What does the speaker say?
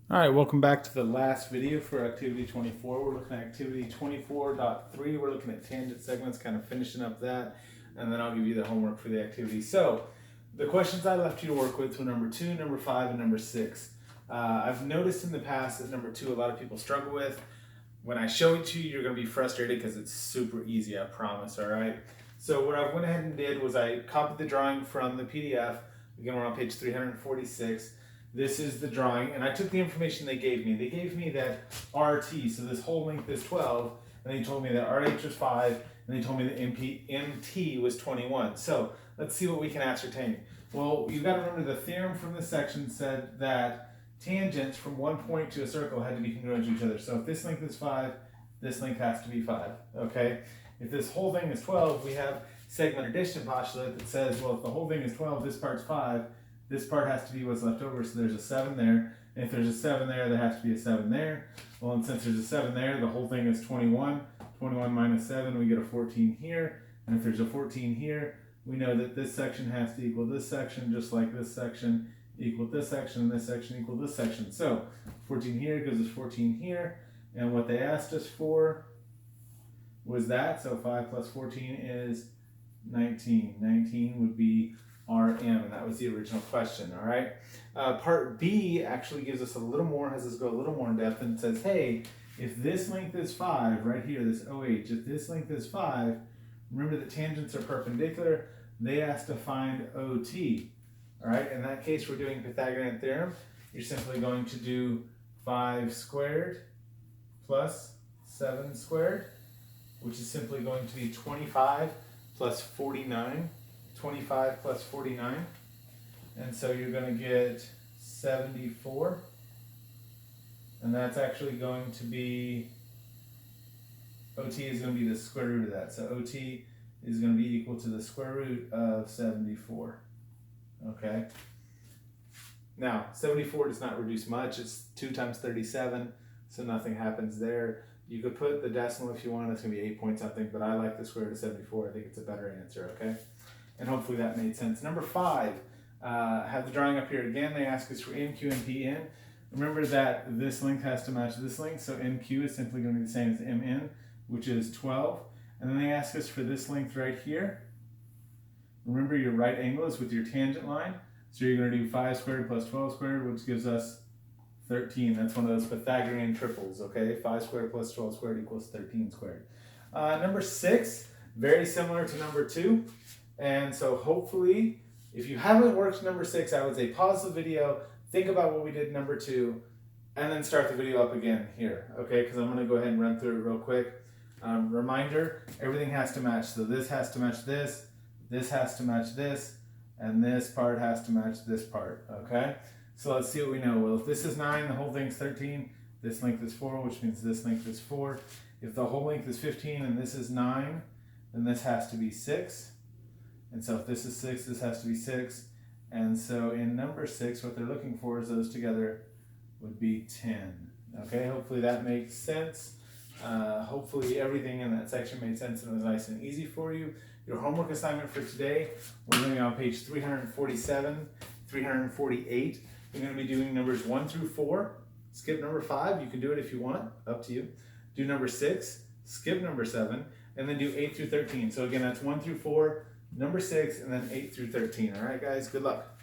All right, welcome back to the last video for activity 24. We're looking at activity 24.3. We're looking at tangent segments, kind of finishing up that, and then I'll give you the homework for the activity. So the questions I left you to work with were number 2, number 5, and number 6. I've noticed in the past that number 2 a lot of people struggle with. When I show it to you, you're going to be frustrated because it's super easy, I promise, all right? So what I went ahead and did was I copied the drawing from the PDF. Again, we're on page 346. This is the drawing, and I took the information they gave me. They gave me that RT, so this whole length is 12, and they told me that RH was 5, and they told me that MT was 21. So let's see what we can ascertain. Well, you've got to remember the theorem from this section said that tangents from one point to a circle had to be congruent to each other. So if this length is 5, this length has to be 5, okay? If this whole thing is 12, we have segment addition postulate that says, well, if the whole thing is 12, this part's 5, this part has to be what's left over, so there's a 7 there. And if there's a 7 there, there has to be a 7 there. Well, and since there's a 7 there, the whole thing is 21. 21 minus 7, we get a 14 here. And if there's a 14 here, we know that this section has to equal this section, just like this section equal this section, and this section equal this section. So 14 here gives us 14 here. And what they asked us for was that. So 5 plus 14 is 19. 19 would be RM, and that was the original question, all right? Part B actually gives us a little more, has us go a little more in depth, and says, hey, if this length is 5, right here, this OH, if this length is 5, remember that tangents are perpendicular, they asked to find OT, all right? In that case, we're doing Pythagorean theorem. You're simply going to do 5 squared plus 7 squared, which is simply going to be 25 plus 49. 25 plus 49, and so you're going to get 74, and that's actually going to be, OT is going to be the square root of that, so OT is going to be equal to the square root of 74, okay? Now, 74 does not reduce much, it's 2 times 37, so nothing happens there. You could put the decimal if you want, it's going to be 8 point something, but I like the square root of 74, I think it's a better answer, okay? And hopefully that made sense. Number 5, have the drawing up here again. They ask us for NQ and PN. Remember that this length has to match this length, so NQ is simply going to be the same as MN, which is 12. And then they ask us for this length right here. Remember your right angle is with your tangent line, so you're going to do 5 squared plus 12 squared, which gives us 13. That's one of those Pythagorean triples, okay? 5 squared plus 12 squared equals 13 squared. Number 6, very similar to number 2. And so hopefully, if you haven't worked number 6, I would say pause the video, think about what we did number 2, and then start the video up again here, okay? Because I'm going to go ahead and run through it real quick. Reminder, everything has to match. So this has to match this has to match this, and this part has to match this part, okay? So let's see what we know. Well, if this is 9, the whole thing's 13. This length is 4, which means this length is 4. If the whole length is 15 and this is 9, then this has to be 6. And so if this is 6, this has to be 6. And so in number 6, what they're looking for is those together would be 10. Okay, hopefully that makes sense. Hopefully everything in that section made sense and was nice and easy for you. Your homework assignment for today, we're going to be on page 347, 348. We're going to be doing numbers 1 through 4. Skip number 5. You can do it if you want. Up to you. Do number 6. Skip number 7. And then do 8 through 13. So again, that's 1 through 4. Number 6, and then 8 through 13. All right, guys, good luck.